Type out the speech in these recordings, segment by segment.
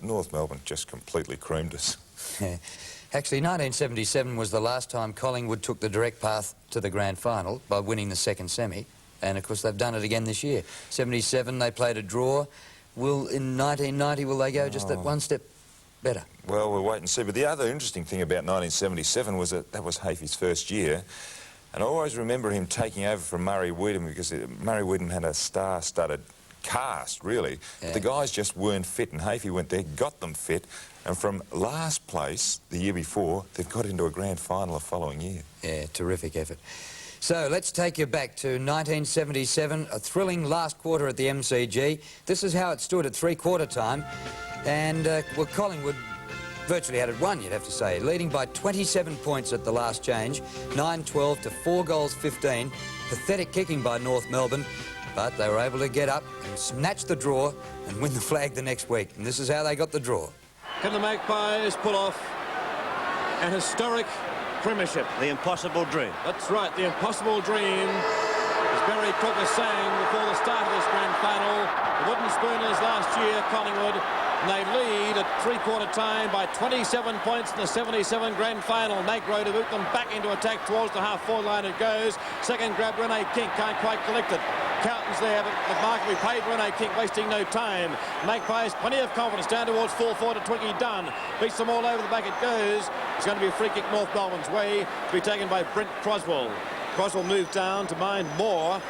North Melbourne just completely creamed us. Actually, 1977 was the last time Collingwood took the direct path to the grand final by winning the second semi. And, of course, they've done it again this year. 77, they played a draw. In 1990, will they go just that one step better? Well, we'll wait and see. But the other interesting thing about 1977 was that was Hafey's first year. And I always remember him taking over from Murray Weedham because Murray Weedham had a star-studded cast, really. Yeah. But the guys just weren't fit, and Hafey went there, got them fit, and from last place the year before, they've got into a grand final the following year. Yeah, terrific effort. So let's take you back to 1977, a thrilling last quarter at the MCG. This is how it stood at three-quarter time. And, well, Collingwood virtually had it won, you'd have to say, leading by 27 points at the last change, 9-12 to 4 goals 15. Pathetic kicking by North Melbourne, but they were able to get up and snatch the draw and win the flag the next week. And this is how they got the draw. Can the Magpies pull off an historic premiership? The impossible dream. That's right, the impossible dream. As Barry Cook was saying before the start of this grand final, the Wooden Spooners last year, Collingwood, and they lead at three-quarter time by 27 points in the 77 grand final. Magro to boot them back into attack towards the half-forward line it goes. Second grab, Rene King can't quite collect it. Carlton's there, but the mark will be paid. Rene King wasting no time. Magpies, plenty of confidence down towards full forward to Twiggy Dunn. Beats them all over the back it goes. It's going to be a free kick North Melbourne's way to be taken by Brent Croswell. Croswell moved down to mind Moore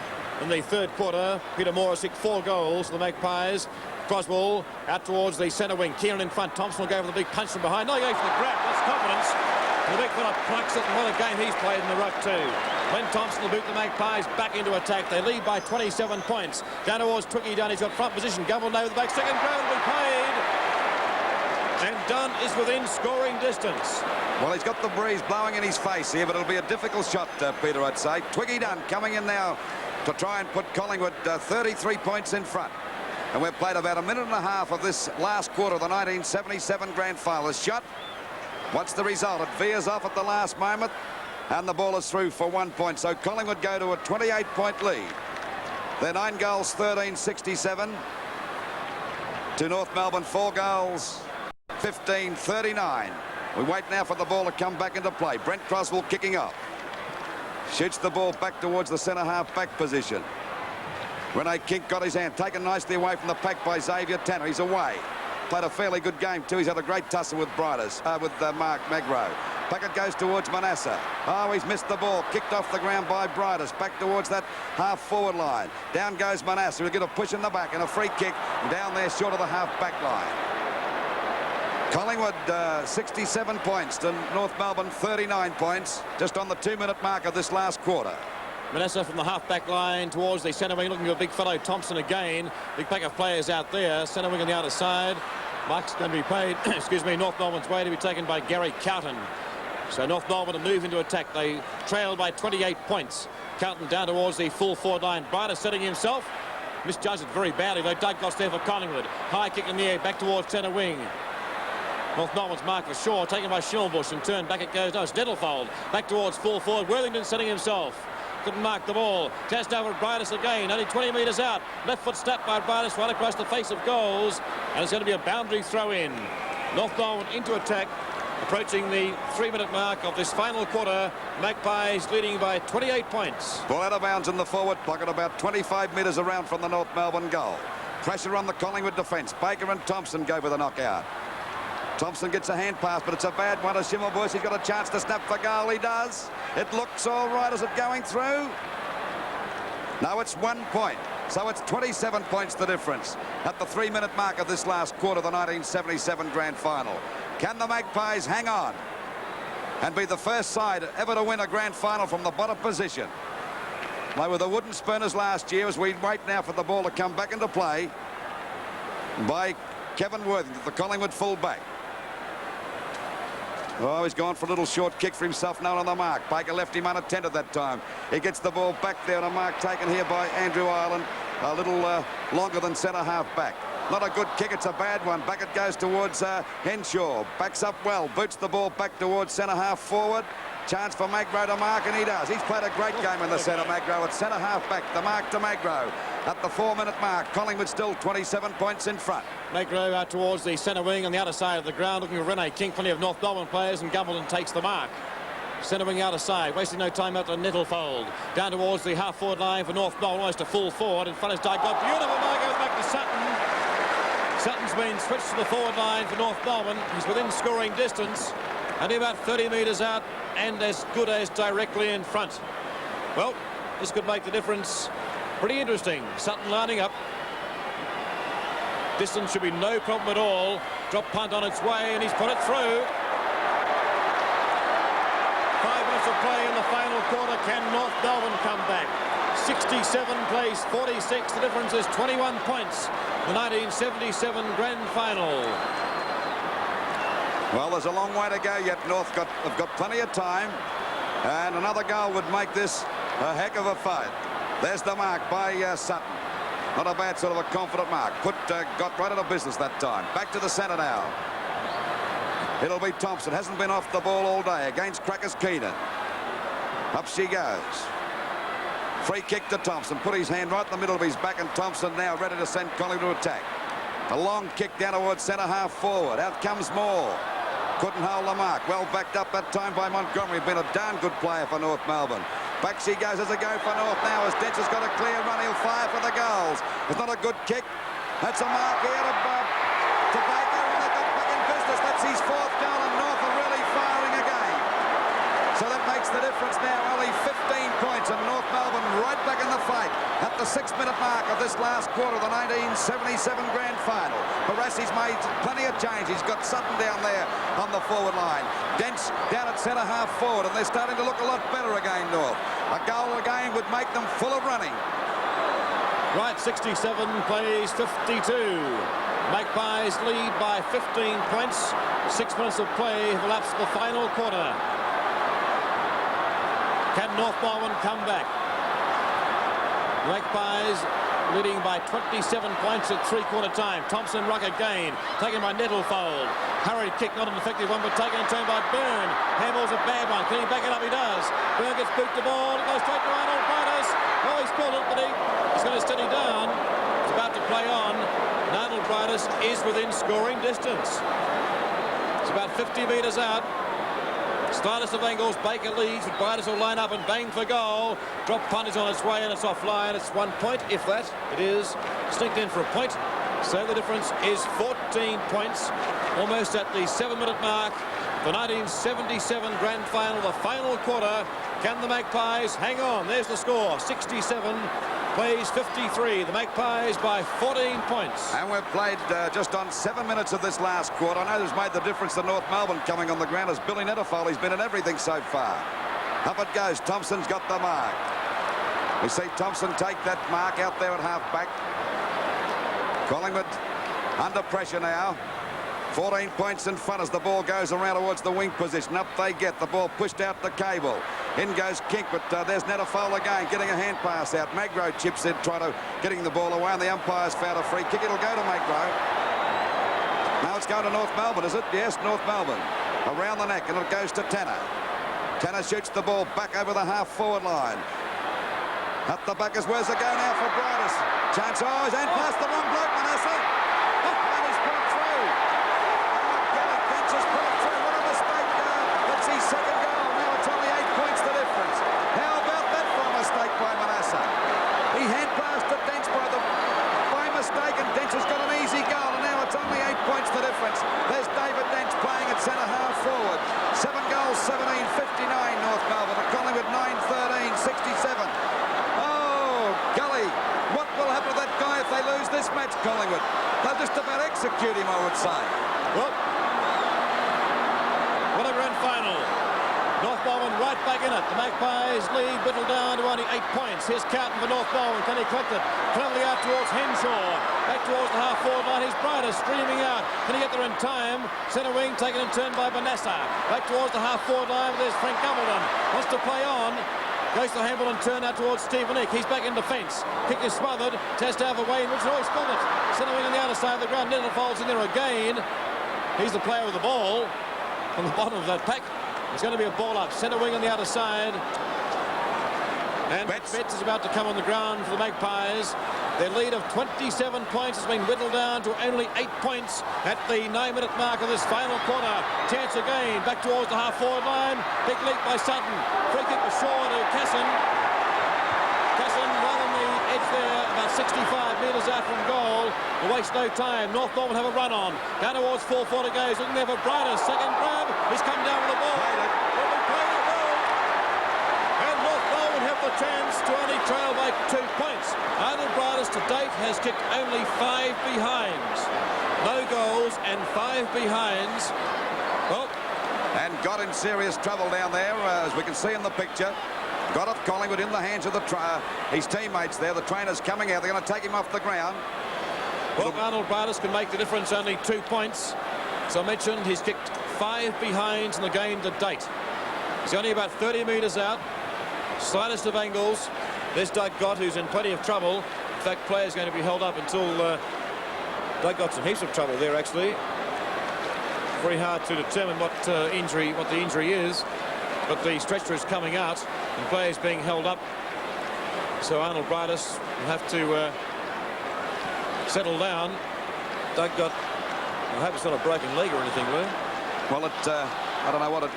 in the third quarter. Peter Moore has kicked 4 goals for the Magpies. Croswell out towards the centre wing. Kieran in front. Thompson will go for the big punch from behind. No, he goes for the grab. That's confidence. And the big fella plucks it, and what a game he's played in the ruck too. Glenn Thompson will boot the Magpies back into attack. They lead by 27 points. Down towards Twiggy Dunn. He's got front position. Gumble over the back. Second grab will be paid. And Dunn is within scoring distance. Well, he's got the breeze blowing in his face here, but it'll be a difficult shot, Peter, I'd say. Twiggy Dunn coming in now to try and put Collingwood 33 points in front. And we've played about a minute and a half of this last quarter of the 1977 grand final. A shot. What's the result? It veers off at the last moment, and the ball is through for 1 point. So Collingwood go to a 28-point lead. They're 9 goals, 13-67. To North Melbourne, 4 goals, 15-39. We wait now for the ball to come back into play. Brent Croswell kicking off. Shoots the ball back towards the centre half-back position. Rene Kink got his hand taken nicely away from the pack by Xavier Tanner. He's away. Played a fairly good game too. He's had a great tussle with Mark Magro. Packet goes towards Manasseh. Oh, he's missed the ball. Kicked off the ground by Bridus. Back towards that half-forward line. Down goes Manasseh. He'll get a push in the back and a free kick down there short of the half-back line. Collingwood 67 points to North Melbourne 39 points just on the 2-minute mark of this last quarter. Manasseh from the half-back line towards the centre wing, looking for a big fellow Thompson again. Big pack of players out there. Centre wing on the outer side. Mark's going to be paid, excuse me, North Melbourne's way to be taken by Gary Cowton. So North Melbourne to move into attack. They trail by 28 points. Cowton down towards the full forward line. Bryder setting himself. Misjudged it very badly, though. Doug Goss there for Collingwood. High kick in the air, back towards centre wing. North Melbourne's mark for Shaw, taken by Schimmelbusch, and turned back it goes. No, it's Nettlefold. Back towards full forward. Worthington setting himself. Couldn't mark the ball. Test over at Bridus again. Only 20 metres out. Left foot snap by Bridus right across the face of goals. And it's going to be a boundary throw in. North Melbourne into attack. Approaching the 3-minute mark of this final quarter. Magpies leading by 28 points. Ball out of bounds in the forward pocket, about 25 metres around from the North Melbourne goal. Pressure on the Collingwood defence. Baker and Thompson go for the knockout. Thompson gets a hand pass, but it's a bad one to Schimmelbusch. He's got a chance to snap for goal. He does. It looks all right. Is it going through? No, it's 1 point. So it's 27 points the difference at the 3-minute mark of this last quarter of the 1977 grand final. Can the Magpies hang on and be the first side ever to win a grand final from the bottom position? They were the Wooden Spooners last year, as we wait now for the ball to come back into play by Kevin Worthington, the Collingwood full-back. Oh, he's gone for a little short kick for himself, no on the mark. Baker left him unattended that time. He gets the ball back there on a mark taken here by Andrew Ireland, a little longer than centre half back. Not a good kick, it's a bad one. Back it goes towards Henshaw. Backs up well, boots the ball back towards centre half forward. Chance for Magro to mark, and he does. He's played a great game in the centre, Magro. At centre half back, the mark to Magro. At the 4-minute mark, Collingwood still 27 points in front. Magro out towards the centre wing on the outer side of the ground, looking for Rene King. Plenty of North Melbourne players, and Gumbleton takes the mark. Centre wing outer side, wasting no time out to Nettlefold. Down towards the half-forward line for North Melbourne, almost a full forward. In front is Dygot. Beautiful mark, goes back to Sutton. Sutton's been switched to the forward line for North Melbourne. He's within scoring distance, only about 30 metres out, and as good as directly in front. Well, this could make the difference pretty interesting. Sutton lining up. Distance should be no problem at all. Drop punt on its way, and he's put it through. 5 minutes of play in the final quarter. Can North Melbourne come back? 67 plays 46. The difference is 21 points. The 1977 grand final. Well, there's a long way to go yet. North have got plenty of time, and another goal would make this a heck of a fight. There's the mark by Sutton. Not a bad sort of a confident mark. Got right out of business that time. Back to the centre now. It'll be Thompson. Hasn't been off the ball all day against Crackers Keenan. Up she goes. Free kick to Thompson. Put his hand right in the middle of his back, and Thompson now ready to send Collingwood to attack. A long kick down towards centre half forward. Out comes Moore. Couldn't hold the mark. Well backed up that time by Montgomery. Been a darn good player for North Melbourne. Back she goes as a go for North now as Dench has got a clear run. He'll fire for the goals. It's not a good kick. That's a mark here to Baker, and they got back in business. That's his 4th goal, and North are really firing again. So that makes the difference now. Only 15 points, and North Melbourne right back in the fight at the 6-minute mark of this last quarter of the 1977 grand final. Barassi's made plenty of change. He's got Sutton down there on the forward line. Dents down at centre half forward, and they're starting to look a lot better again, North. A goal again would make them full of running. Right, 67 plays 52. Magpies lead by 15 points. 6 minutes of play have elapsed the final quarter. Can North Melbourne come back? Magpies leading by 27 points at 3/4 time. Thompson ruck again, taken by Nettlefold. Hurried kick, not an effective one, but taken in turn by Byrne. Handball's a bad one. Can he back it up? He does. Byrne gets boot the ball. It goes straight to Arnold Brightus. Oh, he spilled it, but he's going to steady down. He's about to play on. And Arnold Brightus is within scoring distance. It's about 50 metres out. Stylus of angles, Baker leads, but Brightus will line up and bang for goal. Drop punt is on its way, and it's offline. It's 1 point, if that. It is sneaked in for a point. So the difference is 14 points, almost at the 7-minute mark. The 1977 grand final, the final quarter. Can the Magpies hang on? There's the score, 67 plays 53. The Magpies by 14 points. And we've played just on 7 minutes of this last quarter. I know who's made the difference to North Melbourne coming on the ground is Billy Nettlefold. He's been in everything so far. Up it goes. Thompson's got the mark. We see Thompson take that mark out there at half-back. Collingwood under pressure now. 14 points in front as the ball goes around towards the wing position. Up they get. The ball pushed out to Cable. In goes Kink, but there's Nettlefold again, getting a hand pass out. Magro chips in, getting the ball away, and the umpire's found a free kick. It'll go to Magro. Now it's going to North Melbourne, is it? Yes, North Melbourne. Around the neck, and it goes to Tanner. Tanner shoots the ball back over the half-forward line. At the back is where's the go now for Brightus. Chance, oh, he's hand past the wrong bloke, Manasseh. And he's put it through. Kelly Finch has put it through. What a mistake. That's his second goal. Now it's only 8 points the difference. How about that for a mistake by Manasseh? He hand passed to Dench by mistake, and Dench has got an easy goal, and now it's only 8 points the difference. There's David Dench playing at centre half forward. 7 goals, 17, 59 North Melbourne. The Collingwood 9-13, 67. Gully, what will happen to that guy if they lose this match, Collingwood? They'll just about execute him, I would say. Well, what a grand final. North Melbourne right back in it. The Magpies lead Whittle down to only 8 points. Here's Carlton for North Melbourne. Can he collect it? Cleverly out towards Henshaw. Back towards the half-forward line. Here's Brightus streaming out. Can he get there in time? Centre wing taken in turn by Manasseh. Back towards the half-forward line. There's Frank Gumbleton. Wants to play on. Goes to Hamble and turn out towards Stephen Eck. He's back in defence. Kick is smothered. Test out for Wayne Richardson. Oh, he's got it. Centre wing on the outer side of the ground. Nettle folds in there again. He's the player with the ball on the bottom of that pack. It's going to be a ball up. Centre wing on the outer side. And Betts is about to come on the ground for the Magpies. Their lead of 27 points has been whittled down to only 8 points at the 9-minute mark of this final quarter. Chance again, back towards the half-forward line. Big leap by Sutton. Free kick was short to Casson. Casson right on the edge there, about 65 metres out from goal. To waste no time. North Melbourne have a run on. Down towards 4-4 goes. Looking there for Briders. Second grab. He's come down with the ball. The chance to only trail by 2 points. Arnold Briders to date has kicked only 5 behinds. No goals and 5 behinds. Well, and got in serious trouble down there, as we can see in the picture. Got up Collingwood in the hands of his teammates there. The trainer's coming out. They're going to take him off the ground. Well, Arnold Briders can make the difference, only 2 points. As I mentioned, he's kicked 5 behinds in the game to date. He's only about 30 metres out. Slightest of angles. There's Doug Gott, who's in plenty of trouble. In fact, player's going to be held up until Doug Gott's in heaps of trouble there, actually. Very hard to determine what the injury is, but the stretcher is coming out and players being held up. So Arnold Briders will have to settle down. Doug Gott, I hope it's not a broken leg or anything, Lou. Well, I don't know what it.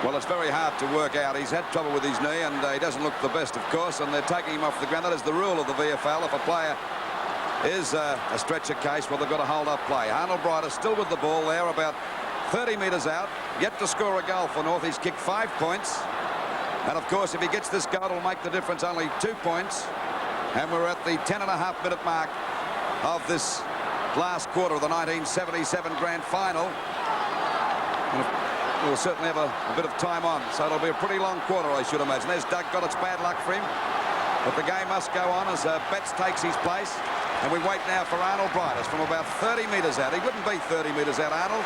Well, it's very hard to work out. He's had trouble with his knee, and he doesn't look the best, of course, and they're taking him off the ground. That is the rule of the VFL. If a player is a stretcher case, well, they've got to hold up play. Arnold Briders still with the ball there, about 30 metres out, yet to score a goal for North. He's kicked 5 points, and, of course, if he gets this goal, it'll make the difference, only 2 points, and we're at the 10.5-minute mark of this last quarter of the 1977 Grand Final. We'll certainly have a bit of time on, so it'll be a pretty long quarter, I should imagine. There's Doug Gott. It's bad luck for him, but the game must go on as Betts takes his place, and we wait now for Arnold Briders from about 30 metres out. He wouldn't be 30 metres out, Arnold.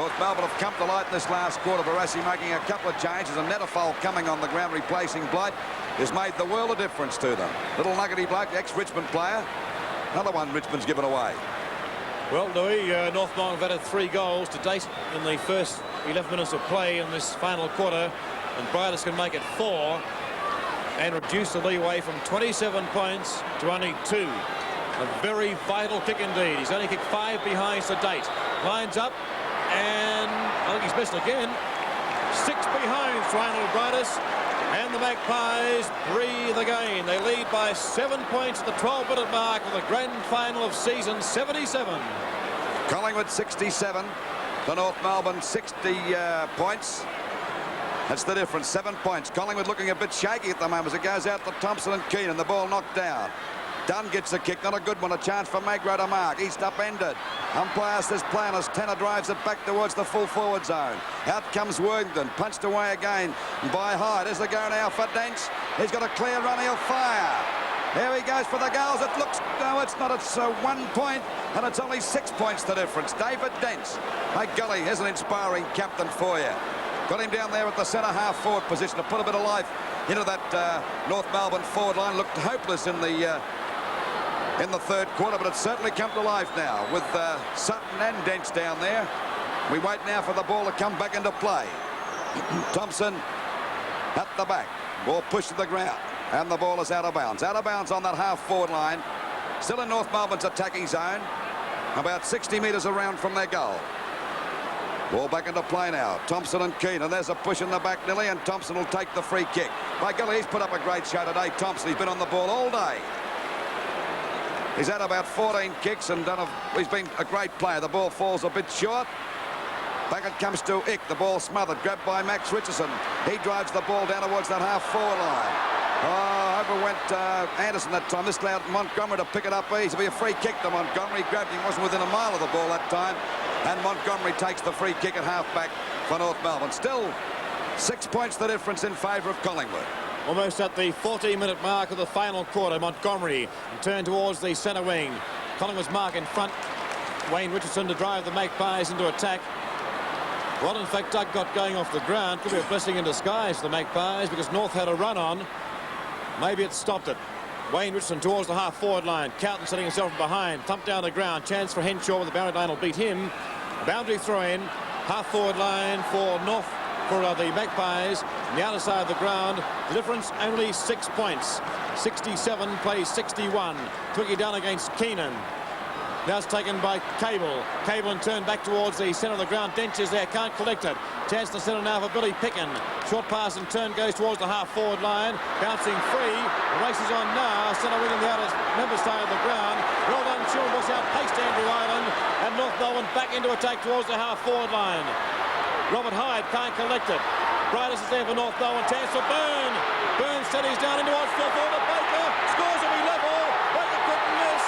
North Melbourne have come to light in this last quarter. Barassi making a couple of changes, and Netafol coming on the ground replacing Blight has made the world of difference to them. Little nuggety bloke, ex-Richmond player. Another one Richmond's given away. Well, Louis, North Melbourne have added 3 goals to date in the first 11 minutes of play in this final quarter, and Briders can make it 4 and reduce the leeway from 27 points to only 2. A very vital kick indeed. He's only kicked 5 behinds to date. Lines up, and I think he's missed again. 6 behinds to Arnold Briders, and the Magpies breathe again. They lead by 7 points at the 12-minute mark of the grand final of season 77. Collingwood 67 to North Melbourne 60 points. That's the difference, 7 points. Collingwood looking a bit shaky at the moment as it goes out to Thompson and Keenan. The ball knocked down. Dunn gets the kick, not a good one. A chance for Magro to mark. East upended. Umpire says plan as Tanner drives it back towards the full forward zone. Out comes Worthington, punched away again by Hyde. As they go now for Dents. He's got a clear run, he'll fire. There he goes for the goals. It looks, no, it's not. It's 1 point, and it's only 6 points the difference. David Dents. Hey, golly, here's an inspiring captain for you. Got him down there at the centre half forward position to put a bit of life into that North Melbourne forward line. Looked hopeless in the third quarter, but it's certainly come to life now with Sutton and Dents down there. We wait now for the ball to come back into play. Thompson at the back. Ball pushed to the ground, and the ball is out of bounds. Out of bounds on that half-forward line. Still in North Melbourne's attacking zone, about 60 metres around from their goal. Ball back into play now. Thompson and Keenan. There's a push in the back, Nilly, and Thompson will take the free kick. By golly, he's put up a great show today, Thompson. He's been on the ball all day. He's had about 14 kicks and he's been a great player. The ball falls a bit short. Back it comes to Ick. The ball smothered. Grabbed by Max Richardson. He drives the ball down towards that half-forward line. Oh, over went Anderson that time. This allowed Montgomery to pick it up easy. It'll be a free kick to Montgomery. Grabbed him. Wasn't within a mile of the ball that time. And Montgomery takes the free kick at half-back for North Melbourne. Still 6 points the difference in favour of Collingwood. Almost at the 14-minute mark of the final quarter, Montgomery turned towards the centre wing. Collingwood's mark in front. Wayne Richardson to drive the Magpies into attack. Well, in fact, Doug got going off the ground. Could be a blessing in disguise for the Magpies because North had a run on. Maybe it stopped it. Wayne Richardson towards the half-forward line. Cowton setting himself from behind. Thumped down the ground. Chance for Henshaw with the boundary line will beat him. Boundary throw-in. Half-forward line for North, for the Magpies. On the outer side of the ground. The difference only 6 points. 67 plays 61. Twiggy down against Keenan. Now it's taken by Cable. Cable in turn back towards the centre of the ground. Dench is there, can't collect it. Chance to centre now for Billy Pickin. Short pass in turn goes towards the half-forward line. Bouncing free. The race is on now. Centre wing on the outer member side of the ground. Well done, Chilwell outpaced Andrew Island. And North Melbourne back into attack towards the half-forward line. Robert Hyde can't collect it. Bridus is there for North Melbourne. Chance for Byrne. Byrne steadies down into odds for forward. Baker scores will be level. Baker couldn't miss.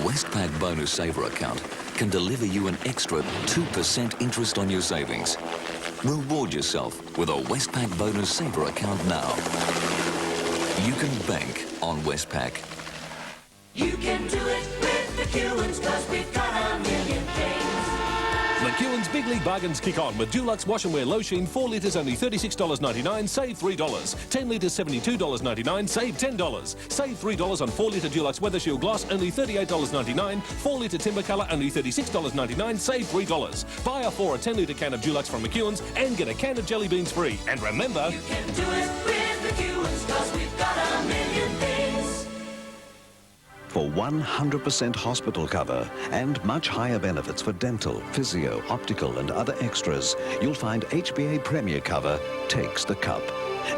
Westpac Bonus Saver account can deliver you an extra 2% interest on your savings. Reward yourself with a Westpac Bonus Saver account now. You can bank on Westpac. You can do it with McEwen's, 'cause we've got a million things. McEwen's Big League Bargains kick on with Dulux Wash and Wear Low Sheen, 4 litres only $36.99, save $3. 10 litres $72.99, save $10. Save $3 on 4 litre Dulux Weather Shield Gloss, only $38.99. 4 litre Timber Colour, only $36.99, save $3. Buy a 4 or 10 litre can of Dulux from McEwen's and get a can of jelly beans free. And remember, you can do it with McEwen's, 'cause we've got a million things. For 100% hospital cover and much higher benefits for dental, physio, optical and other extras, you'll find HBA Premier Cover takes the cup.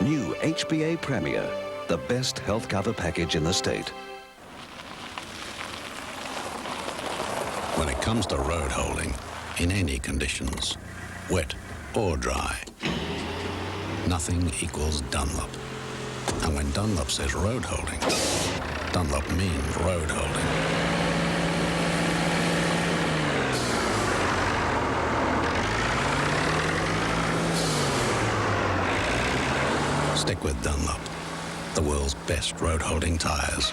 New HBA Premier, the best health cover package in the state. When it comes to road holding, in any conditions, wet or dry, nothing equals Dunlop. And when Dunlop says road holding, Dunlop means road holding. Stick with Dunlop, the world's best road holding tyres.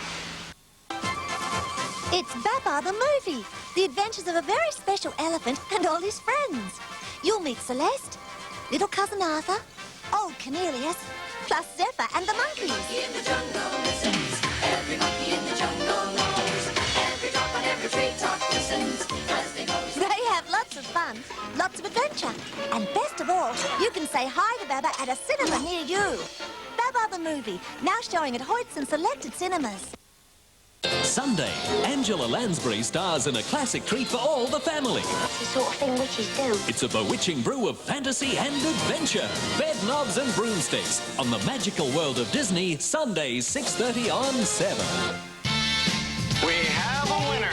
It's Baba the movie, the adventures of a very special elephant and all his friends. You'll meet Celeste, little cousin Arthur, old Cornelius, plus Zephyr and the monkeys. Monkey in the jungle listens. Every monkey in the jungle knows. Every drop on every treetop listens as they go. They have lots of fun, lots of adventure. And best of all, you can say hi to Baba at a cinema near you. Baba the movie, now showing at Hoyt's and selected cinemas. Sunday, Angela Lansbury stars in a classic treat for all the family. That's the sort of thing witches do. It's a bewitching brew of fantasy and adventure. Bed knobs and broomsticks on the magical world of Disney, Sundays 6:30 on 7. We have a winner.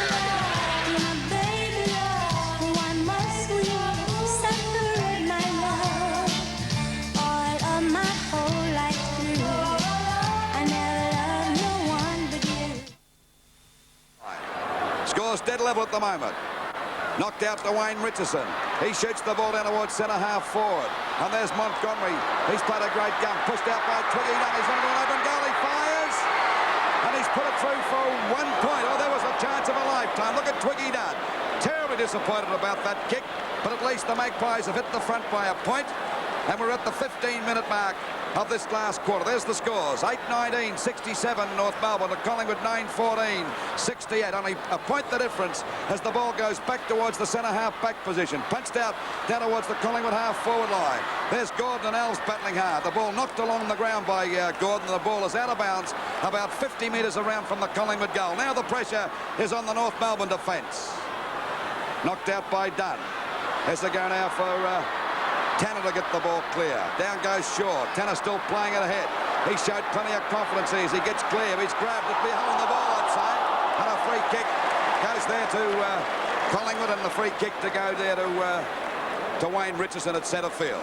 Scores dead level at the moment. Knocked out to Wayne Richardson. He shoots the ball down towards centre half forward. And there's Montgomery. He's played a great gun. Pushed out by Twiggy Dunn. He's into an open goal. He fires. And he's put it through for 1 point. Oh, there was a chance of a lifetime. Look at Twiggy Dunn. Terribly disappointed about that kick. But at least the Magpies have hit the front by a point. And we're at the 15-minute mark of this last quarter. There's the scores. 8-19, 67 North Melbourne to Collingwood 9-14, 68. Only a point the difference as the ball goes back towards the centre half-back position. Punched out down towards the Collingwood half-forward line. There's Gordon and Ells battling hard. The ball knocked along the ground by Gordon. The ball is out of bounds about 50 metres around from the Collingwood goal. Now the pressure is on the North Melbourne defence. Knocked out by Dunn. As they go now for Tanner to get the ball clear. Down goes Shaw. Tanner still playing it ahead. He showed plenty of confidence as he gets clear. He's grabbed it behind the ball, I'd say. And a free kick goes there to Collingwood, and the free kick to go there to Wayne Richardson at centre field.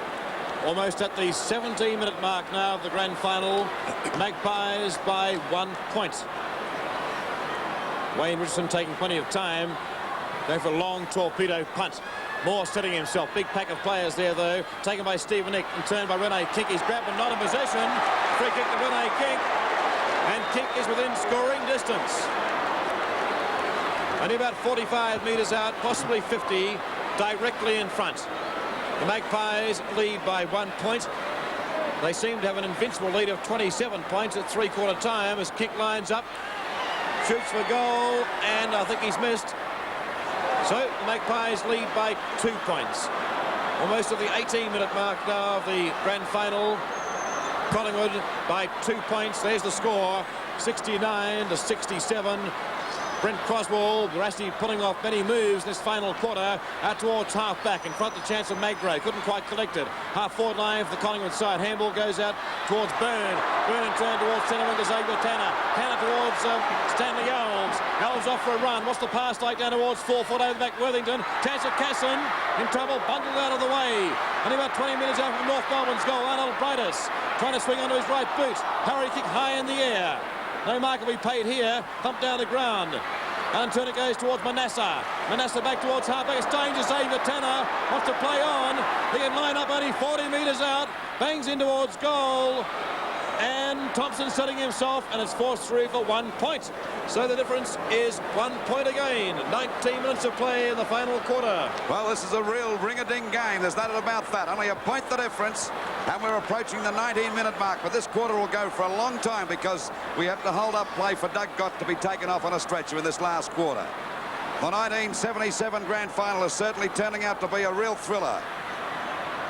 Almost at the 17-minute mark now of the grand final. Magpies by 1 point. Wayne Richardson taking plenty of time. Going for a long torpedo punt. Moore setting himself. Big pack of players there, though. Taken by Stephen Nick and turned by Rene Kink. He's grabbed but not in possession. Free kick to Rene Kink. And Kink is within scoring distance. Only about 45 metres out, possibly 50, directly in front. The Magpies lead by 1 point. They seem to have an invincible lead of 27 points at three-quarter time as Kink lines up, shoots for goal, and I think he's missed. So the Magpies lead by 2 points. Almost at the 18-minute mark now of the grand final. Collingwood by 2 points. There's the score, 69-67. Brent Croswell, Rasty pulling off many moves this final quarter out towards half-back. In front, the chance of Magray. Couldn't quite collect it. Half-forward line for the Collingwood side. Handball goes out towards Byrne. Byrne in turn towards centre wing to Xavier Tanner. Tanner towards Stanley Elves. Elves off for a run. What's the pass like down towards 4 foot over the back Worthington. Chance of Casson in trouble. Bundled out of the way. Only about 20 minutes out from North Melbourne's goal. Arnold Brightus trying to swing onto his right boot. Hurry kick high in the air. No mark will be paid here. Thumped down the ground. And turn it goes towards Manasseh. Manasseh back towards halfback. It's dangerous. Xavier Tanner wants to play on. He can line up only 40 metres out. Bangs in towards goal. And Thompson setting himself, and it's forced through for 1 point. So the difference is 1 point again. 19 minutes of play in the final quarter. Well, this is a real ring-a-ding game. There's no doubt about that. Only a point the difference, and we're approaching the 19-minute mark. But this quarter will go for a long time because we have to hold up play for Doug Gott to be taken off on a stretcher in this last quarter. The 1977 grand final is certainly turning out to be a real thriller.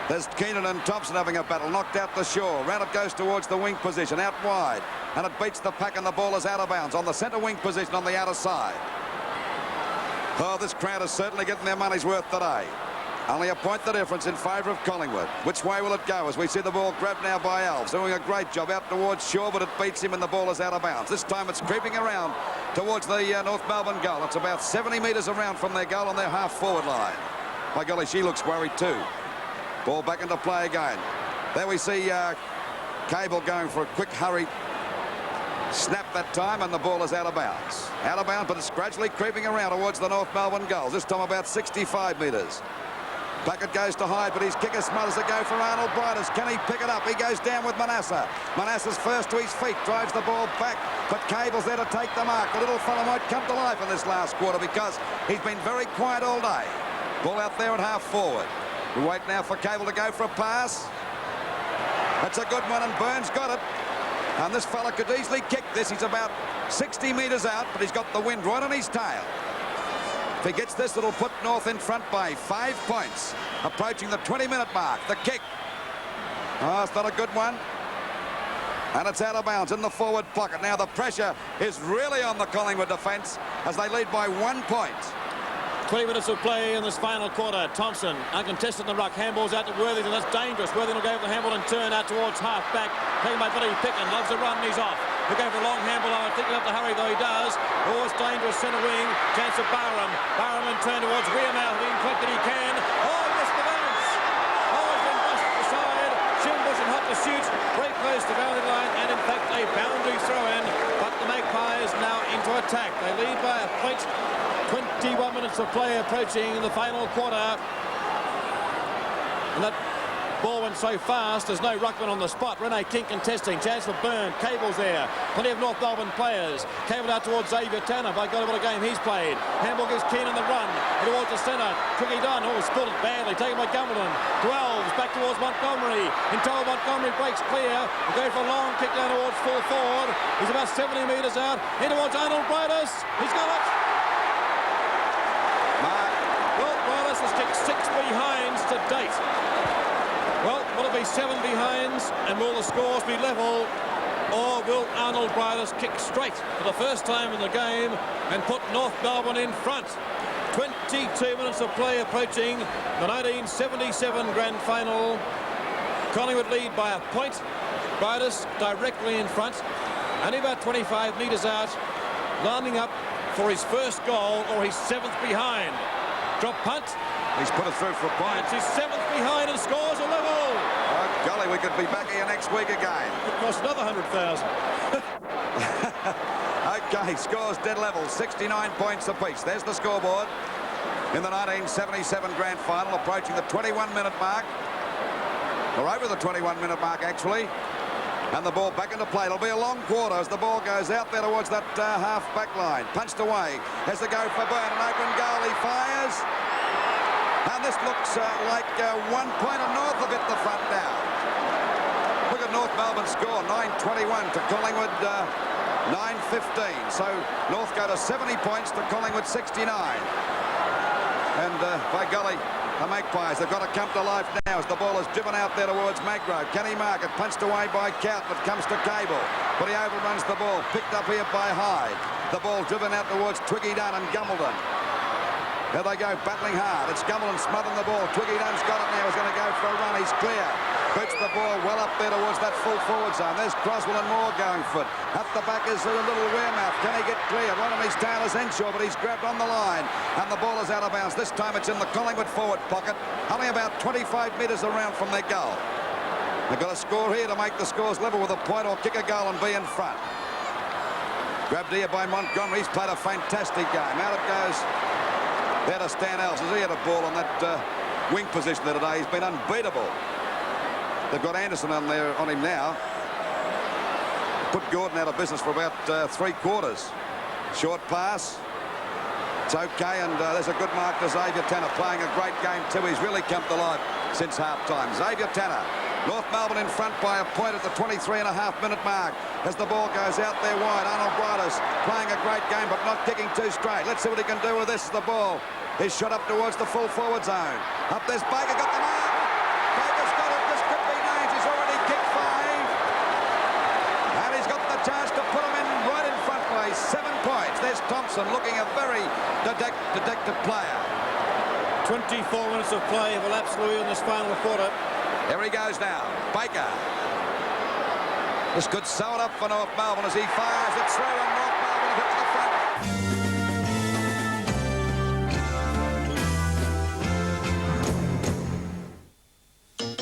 There's Keenan and Thompson having a battle. Knocked out to Shaw. Round it goes towards the wing position, out wide. And it beats the pack, and the ball is out of bounds on the centre wing position on the outer side. Oh, this crowd is certainly getting their money's worth today. Only a point the difference in favour of Collingwood. Which way will it go as we see the ball grabbed now by Elves? Doing a great job out towards Shaw, but it beats him and the ball is out of bounds. This time it's creeping around towards the North Melbourne goal. It's about 70 metres around from their goal on their half-forward line. By golly, she looks worried too. Ball back into play again. There we see Cable going for a quick hurry snap that time, and the ball is out of bounds. Out of bounds, but it's gradually creeping around towards the North Melbourne goals. This time about 65 metres. Bucket goes to Hyde, but his kicker smothers a go for Arnold Brightus. Can he pick it up? He goes down with Manasseh. Manasseh's first to his feet, drives the ball back, but Cable's there to take the mark. The little fellow might come to life in this last quarter because he's been very quiet all day. Ball out there at half forward. We wait now for Cable to go for a pass. That's a good one, and Burns got it. And this fella could easily kick this. He's about 60 metres out, but he's got the wind right on his tail. If he gets this, it'll put North in front by 5 points. Approaching the 20-minute mark. The kick. Oh, it's not a good one. And it's out of bounds in the forward pocket. Now the pressure is really on the Collingwood defence as they lead by 1 point. 20 minutes of play in this final quarter. Thompson, uncontested in the ruck. Handball's out to Worthington. That's dangerous. Worthington will go for the handball and turn out towards half-back. Taken by Billy Picken. Loves the run, and he's off. He'll go for a long handball. I think he'll have to hurry, though he does. Oh, it's dangerous. Centre wing. Chance of Barham. Barham in turn towards Wearmouth. He can collect it, he can. Oh, he missed the bounce. Oh, he's been brushed to the side. Shimbush and hot to shoot. Very close to the boundary line, and in fact, a boundary throw-in. But the Magpies now into attack. They lead by a point. 21 minutes of play approaching in the final quarter. And that ball went so fast, there's no ruckman on the spot. Rene King contesting. Chance for Byrne. Cable's there. Plenty of North Melbourne players. Cable out towards Xavier Tanner. By God, what a game he's played. Handball gives Keenan the run. Towards the centre. Tricky done. Oh, spilled it badly. Taken by Gumbleton. 12. Back towards Montgomery. Until Montgomery breaks clear. We'll go for a long kick down towards full forward. He's about 70 metres out. In towards Arnold Brightus. He's got it. Brightus has kicked 6 behinds to date. Well, will it be 7 behinds, and will the scores be level, or will Arnold Brightus kick straight for the first time in the game and put North Melbourne in front? 22 minutes of play approaching the 1977 grand final. Collingwood lead by a point. Brightus directly in front, only about 25 metres out, lining up for his first goal or his 7th behind. Drop punt. He's put it through for a point. It's his 7th behind and scores a level. Oh, golly, we could be back here next week again. Could cost another 100,000. Okay, scores dead level, 69 points apiece. There's the scoreboard. in the 1977 grand final, approaching the 21-minute mark, or over the 21-minute mark, actually. And the ball back into play. It'll be a long quarter as the ball goes out there towards that half-back line. Punched away. Has to go for Byrne. An open goal. He fires. And this looks like 1 pointer north of it, the front now. Look at North Melbourne score. 9-21 to Collingwood 9-15. So North go to 70 points to Collingwood 69. And by golly, the Magpies, they've got to come to life now as the ball is driven out there towards Magro. Can he mark it? Punched away by Count. It comes to Cable, but he overruns the ball. Picked up here by Hyde. The ball driven out towards Twiggy Dunn and Gumbledon. There they go, battling hard. It's Gumbledon smothering the ball. Twiggy Dunn's got it now. He's going to go for a run. He's clear. Boots the ball well up there towards that full forward zone. There's Croswell and Moore going for it. Up the back is a little Wearmouth. Can he get clear? One of his tail is Henshaw, but he's grabbed on the line. And the ball is out of bounds. This time it's in the Collingwood forward pocket, only about 25 metres around from their goal. They've got to score here to make the scores level with a point or kick a goal and be in front. Grabbed here by Montgomery. He's played a fantastic game. Out it goes there to Stan Ellis. He had a ball on that wing position there today. He's been unbeatable. They've got Anderson on him now. Put Gordon out of business for about 3 quarters. Short pass. It's okay, and there's a good mark to Xavier Tanner, playing a great game too. He's really come to life since half-time. Xavier Tanner. North Melbourne in front by a point at the 23.5-minute mark as the ball goes out there wide. Arnold Briders playing a great game but not kicking too straight. Let's see what he can do with this. The ball is shot up towards the full forward zone. Up there's Baker, got the mark. Baker's got it. This could be names. He's already kicked 5. And he's got the chance to put him in right in front place. 7 points. There's Thompson looking a very detective player. 24 minutes of play have elapsed, Louis, in this final quarter. Here he goes now. Baker. This could sew it up for North Melbourne as he fires it through, and North Melbourne hits the front.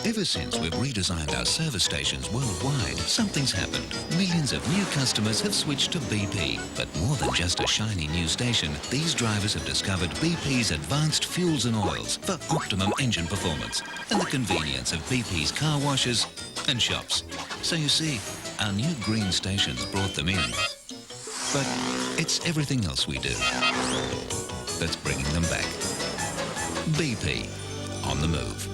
Ever since we've redesigned our service stations worldwide, something's happened. Millions of new customers have switched to BP. But more than just a shiny new station, these drivers have discovered BP's advanced fuels and oils for optimum engine performance and the convenience of BP's car washes and shops. So you see, our new green stations brought them in. But it's everything else we do that's bringing them back. BP, on the move.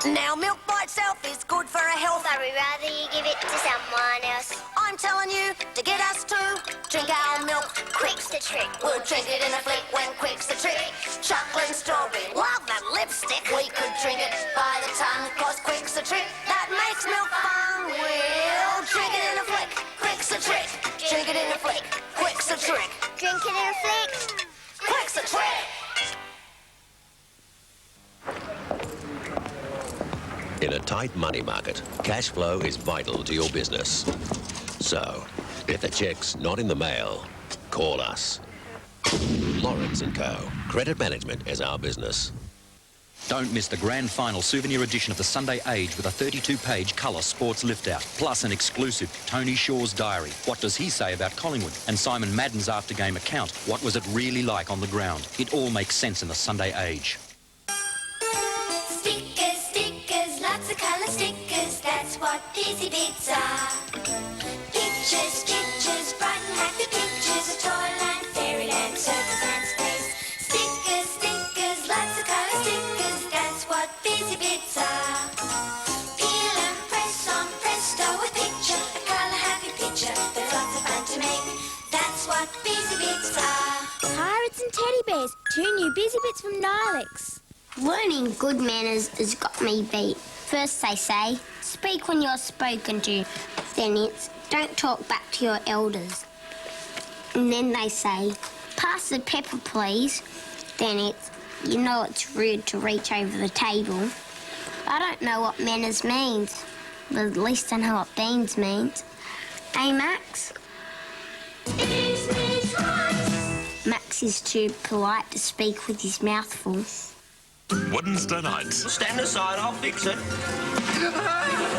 Now, milk by itself is good for our health. So we'd rather you give it to someone else. I'm telling you to get us to drink our milk. Quick's the trick. We'll drink it in a flick when Quick's the trick. Chocolate and strawberry, love that lipstick. We could drink it by the ton, cause Quick's the trick that makes milk fun. We'll drink it in a flick. Quick's the trick. Drink it in a flick. Quick's the trick. Drink it in a flick. Quick's the trick. In a tight money market, cash flow is vital to your business. So, if the check's not in the mail, call us. Lawrence & Co. Credit management is our business. Don't miss the grand final souvenir edition of the Sunday Age with a 32-page colour sports lift-out, plus an exclusive Tony Shaw's diary. What does he say about Collingwood? And Simon Madden's after-game account. What was it really like on the ground? It all makes sense in the Sunday Age. Lots of colour stickers, that's what Busy Bits are. Pictures, pictures, bright and happy pictures of Toyland, Fairyland, circus and space. Stickers, stickers, lots of colour stickers, that's what Busy Bits are. Peel and press on Presto, a picture, a colour happy picture, there's lots of fun to make, that's what Busy Bits are. Pirates and teddy bears, 2 new Busy Bits from Nilix. Learning good manners has got me beat. First they say, speak when you're spoken to. Then it's, don't talk back to your elders. And then they say, pass the pepper please. Then it's, you know it's rude to reach over the table. I don't know what manners means, but at least I know what beans means. Hey, Max? Max is too polite to speak with his mouth full. Wednesday night. Stand aside, I'll fix it.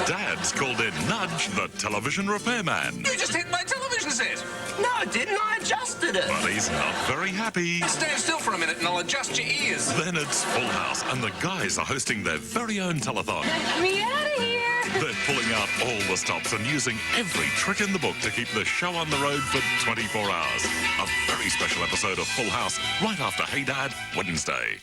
Dad's called in Nudge, the television repairman. You just hit my television set. No, I didn't. I adjusted it. But he's not very happy. Stand still for a minute and I'll adjust your ears. Then it's Full House, and the guys are hosting their very own telethon. Get me out of here. They're pulling out all the stops and using every trick in the book to keep the show on the road for 24 hours. A very special episode of Full House right after Hey Dad, Wednesday.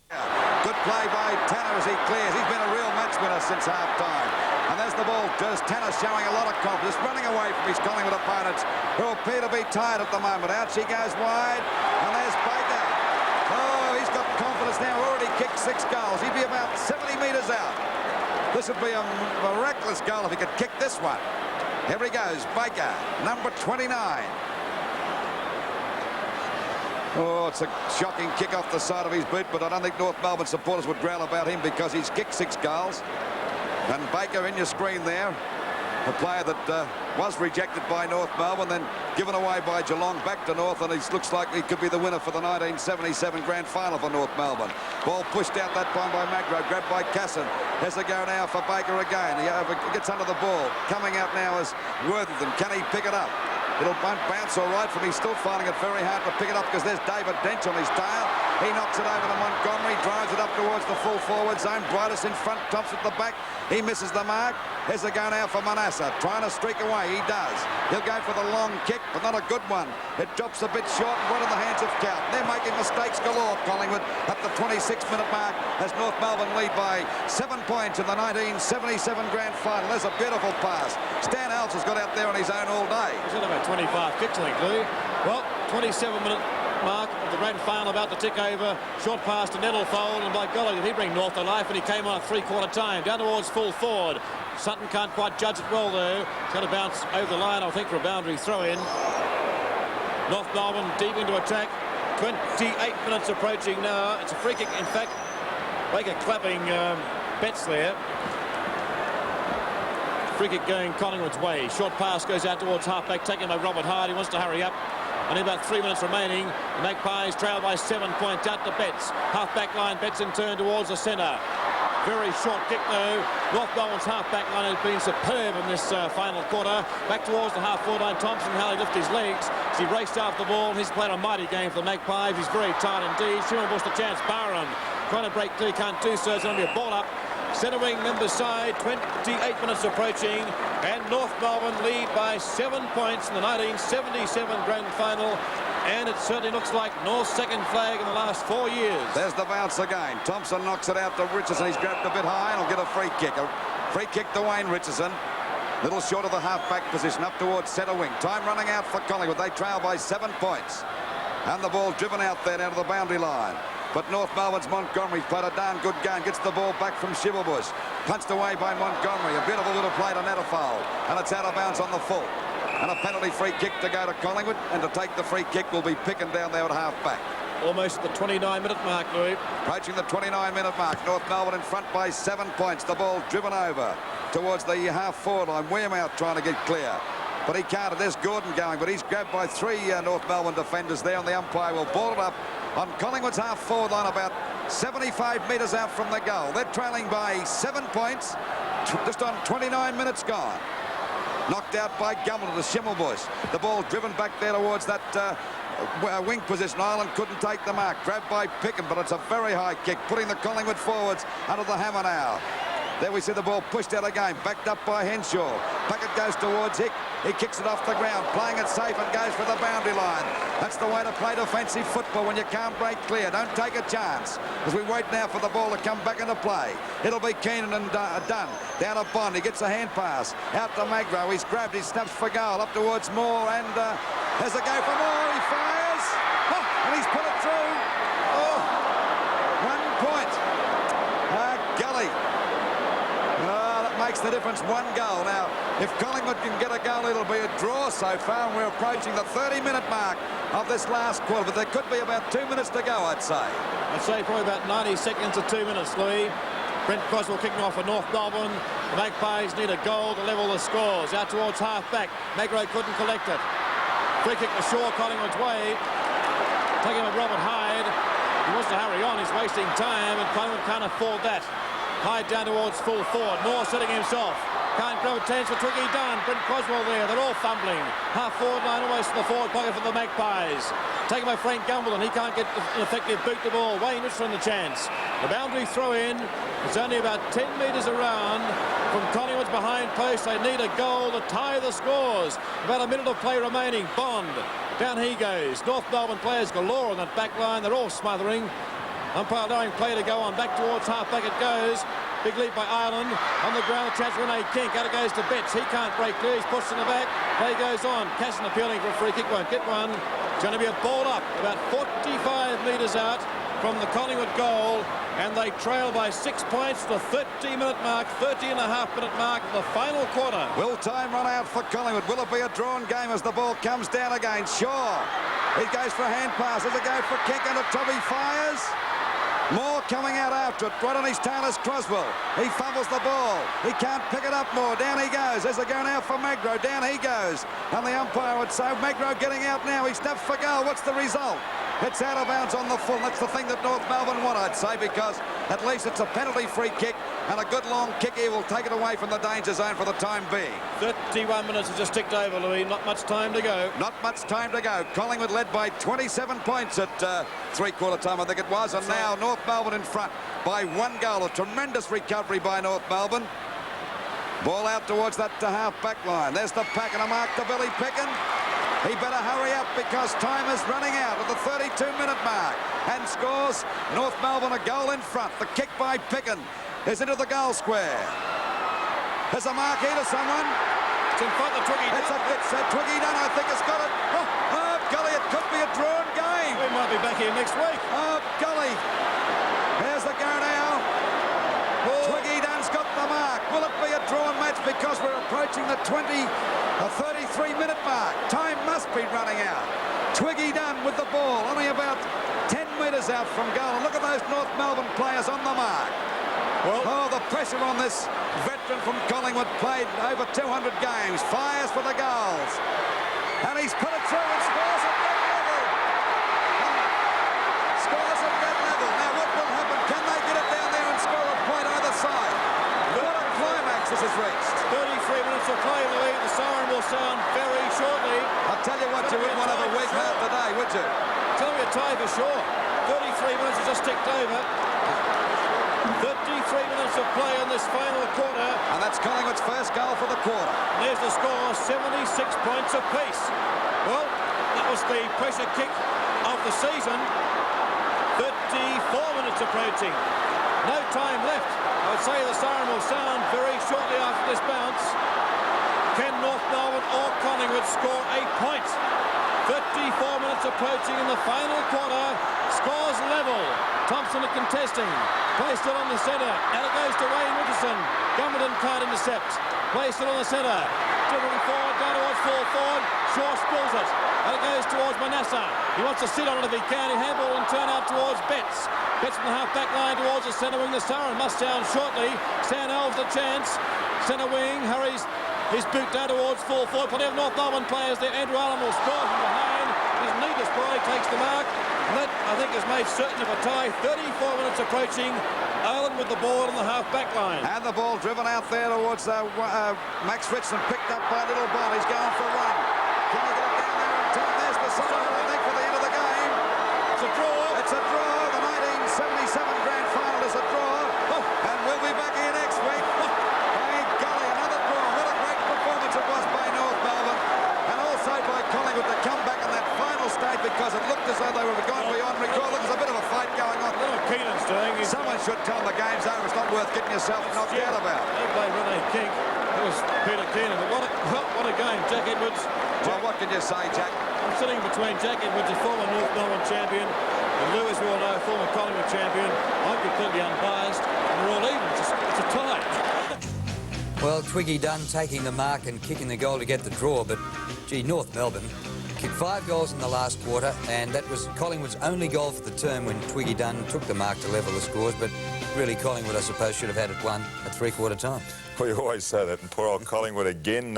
Good play by Tanner as he clears. He's been a real match winner since half-time. And there's the ball. Tanner showing a lot of confidence, running away from his Collingwood opponents, who appear to be tired at the moment. Out she goes wide, and there's Baker. Oh, he's got confidence now. Already kicked 6 goals. He'd be about 70 metres out. This would be a miraculous goal if he could kick this one. Here he goes, Baker, number 29. Oh, it's a shocking kick off the side of his boot, but I don't think North Melbourne supporters would growl about him because he's kicked 6 goals. And Baker in your screen there, a player that was rejected by North Melbourne, then given away by Geelong back to North, and he looks like he could be the winner for the 1977 grand final for North Melbourne. Ball pushed out that time by Magro, grabbed by Casson. Has a go now for Baker again. He gets under the ball. Coming out now is Worthington. Can he pick it up? It'll bounce all right, but he's still finding it very hard to pick it up because there's David Dench on his tail. He knocks it over to Montgomery, drives it up towards the full forward zone. Brightus in front, Thompson at the back. He misses the mark. Here's a go now for Manasseh, trying to streak away. He does. He'll go for the long kick, but not a good one. It drops a bit short and right in the hands of Count. They're making mistakes galore, Collingwood, at the 26-minute mark as North Melbourne lead by 7 points in the 1977 grand final. There's a beautiful pass. Stan Alves has got out there on his own all day. He's got about 25 kicks, I think, Louis. Well, 27-minute mark of the grand final about to tick over. Short pass to Nettlefold, and by golly, did he bring North to life, and he came on at 3/4 time. Down towards full forward. Sutton can't quite judge it well, though. It's going to bounce over the line, I think, for a boundary throw-in. North Melbourne deep into attack. 28 minutes approaching now. It's a free kick, in fact. Baker clapping bets there. Free kick going Collingwood's way. Short pass goes out towards halfback, taken by Robert Hyde. He wants to hurry up. Only about 3 minutes remaining. The Magpies trail by 7 points out to Betts. Half-back line, Betts in turn towards the centre. Very short kick, though. North Melbourne's half-back line has been superb in this final quarter. Back towards the half-forward line. Thompson, how he lifted his legs as he raced after the ball. He's played a mighty game for the Magpies. He's very tight indeed. Schimmelbusch the chance. Barham trying to break clear, can't do so. It's going to be a ball up. Centre wing, member side, 28 minutes approaching, and North Melbourne lead by 7 points in the 1977 grand final, and it certainly looks like North's second flag in the last 4 years. There's the bounce again. Thompson knocks it out to Richardson. He's grabbed a bit high and he'll get a free kick. A free kick to Wayne Richardson. Little short of the half-back position, up towards centre wing. Time running out for Collingwood. They trail by 7 points. And the ball driven out there down to the boundary line. But North Melbourne's Montgomery played a darn good game. Gets the ball back from Schimmelbusch. Punched away by Montgomery. A beautiful little play to Nettlefold. And it's out of bounds on the full. And a penalty free kick to go to Collingwood. And to take the free kick will be Picken down there at half-back. Almost at the 29-minute mark, Louis. Approaching the 29-minute mark. North Melbourne in front by 7 points. The ball driven over towards the half-forward line. Wearmouth trying to get clear. But he can't. There's Gordon going, but he's grabbed by 3 North Melbourne defenders there, and the umpire will ball it up on Collingwood's half-forward line about 75 metres out from the goal. They're trailing by 7 points, just on 29 minutes gone. Knocked out by Gummel to Schimmelbusch. The ball driven back there towards that wing position. Ireland couldn't take the mark. Grabbed by Picken, but it's a very high kick, putting the Collingwood forwards under the hammer now. There we see the ball pushed out again, backed up by Henshaw. Puckett goes towards Hick. He kicks it off the ground, playing it safe and goes for the boundary line. That's the way to play defensive football when you can't break clear. Don't take a chance. As we wait now for the ball to come back into play. It'll be Keenan and Dunn. Down to Bond. He gets a hand pass. Out to Magro. He's grabbed. He snaps for goal. Up towards Moore. And there's a go for Moore. He fires. Oh, and he's put it through. Oh, 1 point. Gully. Makes the difference. 1 goal. Now, if Collingwood can get a goal, it'll be a draw so far, and we're approaching the 30-minute mark of this last quarter, but there could be about 2 minutes to go, I'd say. I'd say probably about 90 seconds to 2 minutes, Louis. Brent Croswell kicking off for North Melbourne. The Magpies need a goal to level the scores. Out towards half-back. Magro couldn't collect it. Free kick to Shaw, Collingwood's way. Taking with Robert Hyde. He wants to hurry on. He's wasting time, and Collingwood can't afford that. Hyde down towards full forward. Moore setting himself. Can't grab a chance for Twiggy Dunn. Brent Croswell there. They're all fumbling. Half-forward line almost in the forward pocket for the Magpies. Taken by Frank Gumbleton. He can't get an effective boot the ball. Wayne Richardson the chance. The boundary throw in. It's only about 10 metres around from Collingwood's behind post. They need a goal to tie the scores. About a minute of play remaining. Bond. Down he goes. North Melbourne players galore on that back line. They're all smothering. Umpire allowing play to go on. Back towards half-back it goes. Big leap by Ireland. On the ground, a chance for Rene Kink. Out it goes to Betts. He can't break clear. He's pushed in the back. Play goes on. Casson appealing for a free kick. Won't get one. It's going to be a ball up about 45 metres out from the Collingwood goal. And they trail by 6 points to the 30-minute mark, 30-and-a-half-minute mark of the final quarter. Will time run out for Collingwood? Will it be a drawn game as the ball comes down again? Sure. He goes for a hand pass. Does it go for Kink and a top? He fires. Moore coming out after it. Right on his tail is Croswell. He fumbles the ball. He can't pick it up more. Down he goes. There's a go now for Magro. Down he goes. And the umpire would say, Magro getting out now. He snaps for goal. What's the result? It's out of bounds on the full. That's the thing that North Melbourne want, I'd say, because at least it's a penalty-free kick and a good long kick here will take it away from the danger zone for the time being. 31 minutes have just ticked over, Louis. Not much time to go. Not much time to go. Collingwood led by 27 points at three-quarter time, I think it was, and now North Melbourne in front by 1 goal. A tremendous recovery by North Melbourne. Ball out towards that half-back line. There's the pack and a mark to Billy Picken. He better hurry up because time is running out at the 32-minute mark. And scores North Melbourne a goal in front. The kick by Picken is into the goal square. There's a mark here to someone. It's in front of Twiggy Dunn. It's Twiggy Dunn, I think, has got it. Oh, golly, it could be a drawn game. We might be back here next week. Oh, golly. There's the go now. Twiggy Dunn's got the mark. Will it be a drawn match because we're approaching the 33-minute mark? Time must be running out. Twiggy Dunn with the ball, only about 10 metres out from goal. And look at those North Melbourne players on the mark. Well, the pressure on this veteran from Collingwood, played over 200 games, fires for the goals. And he's put it through and scores at that level. Scores at that level. Now, what will happen? Can they get it down there and score a point either side? What a climax this has reached. 33 minutes of play, Louis. The siren will sound very shortly. I'll tell you what, you wouldn't want to have a week out today, would you? It's going to be a tie for sure. 33 minutes has just ticked over. 33 minutes of play in this final quarter. And that's Collingwood's first goal for the quarter. There's the score, 76 points apiece. Well, that was the pressure kick of the season. 34 minutes approaching. No time left. I would say the siren will sound very shortly after this bounce. Can North Melbourne or Collingwood score a point? 34 minutes approaching in the final quarter. Scores level. Thompson contesting. Play still on the centre. Out it goes to Wayne Richardson. Gumbleton can't intercept. Play still on the centre. Dribbling forward, down towards full forward. Shaw spills it. Out it goes towards Manasseh. He wants to sit on it if he can. He handball and turn out towards Betts. Betts from the half-back line towards the centre wing. The siren must sound shortly. Stan Elves the chance. Centre wing hurries his boot down towards full forward. Plenty of North Melbourne players there. Andrew Allen will score from behind. His neatest play takes the mark. And that, I think, has made certain of a tie. 34 minutes approaching. Ireland with the ball on the half-back line. And the ball driven out there towards Max Richardson, picked up by Little Bond. He's going for a run. Can he get it down there in time? There's the siren, I think, for the end of the game. It's a draw. It's a draw. The 1977 grand final is a draw. And we'll be back here next week. By golly, another draw. What a great performance it was by North Melbourne. And also by Collingwood to come back in that final stage because it looked as though they were gone beyond recall. Look, there's a bit of a fight going on. What Keenan's doing. Someone should tell him the game's over. It's not worth getting yourself knocked out about. They play Rene Kink. That was Peter Keenan. But what a game. Jack Edwards. Well, what can you say, Jack? I'm sitting between Jack Edwards, a former North Melbourne champion, and Lou, as we all know, former Collingwood champion. I'm completely unbiased, and we're all even. It's a tie. Well, Twiggy Dunn taking the mark and kicking the goal to get the draw, but, gee, North Melbourne kicked 5 goals in the last quarter, and that was Collingwood's only goal for the term when Twiggy Dunn took the mark to level the scores, but really Collingwood, I suppose, should have had it won at three-quarter time. We always say that, and poor old Collingwood again.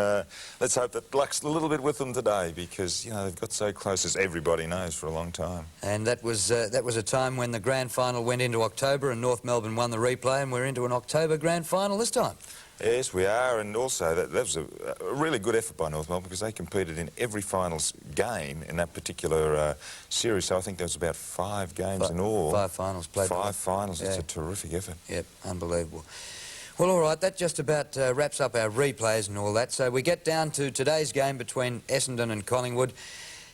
Let's hope that luck's a little bit with them today because, you know, they've got so close, as everybody knows, for a long time. And that was a time when the grand final went into October and North Melbourne won the replay, and we're into an October grand final this time. Yes, we are, and also that was a really good effort by North Melbourne because they competed in every finals game in that particular series. So I think there was about 5 games in all. 5 finals played. 5 finals. Yeah. It's a terrific effort. Yep, unbelievable. Well, all right, that just about wraps up our replays and all that. So we get down to today's game between Essendon and Collingwood.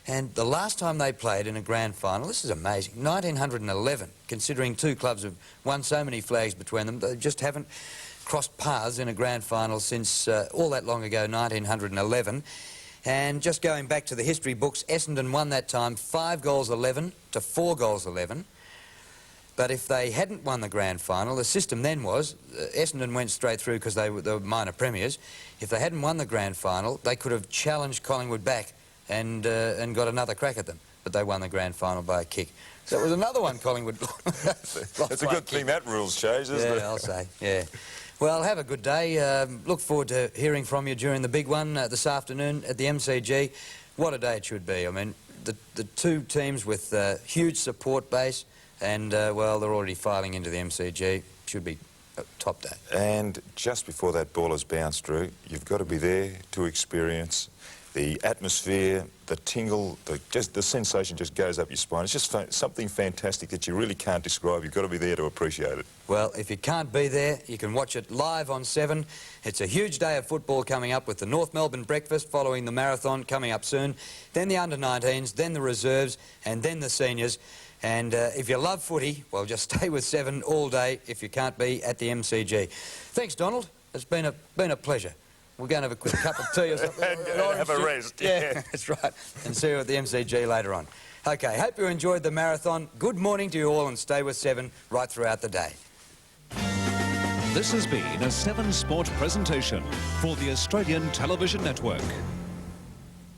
And the last time they played in a grand final, this is amazing, 1911, considering 2 clubs have won so many flags between them. They just haven't crossed paths in a grand final since all that long ago, 1911. And just going back to the history books, Essendon won that time 5-11 to 4-11. But if they hadn't won the grand final, the system then was, Essendon went straight through because they were minor premiers. If they hadn't won the grand final, they could have challenged Collingwood back and got another crack at them. But they won the grand final by a kick. So it was another one Collingwood lost. It's a good thing that rule's changed, isn't it? Yeah, I'll say, yeah. Well, have a good day. Look forward to hearing from you during the big one this afternoon at the MCG. What a day it should be. I mean, the 2 teams with huge support base and, well, they're already filing into the MCG. Should be a top day. And just before that ball is bounced, Drew, you've got to be there to experience the atmosphere, the tingle, the sensation just goes up your spine. It's just something fantastic that you really can't describe. You've got to be there to appreciate it. Well, if you can't be there, you can watch it live on 7. It's a huge day of football coming up with the North Melbourne breakfast following the marathon coming up soon, then the under-19s, then the reserves, and then the seniors. And if you love footy, well, just stay with 7 all day if you can't be at the MCG. Thanks, Donald. It's been a pleasure. We're going to have a quick cup of tea or something. and have a rest. Yeah, that's right. And see you at the MCG later on. OK, hope you enjoyed the marathon. Good morning to you all and stay with 7 right throughout the day. This has been a 7 Sport presentation for the Australian Television Network.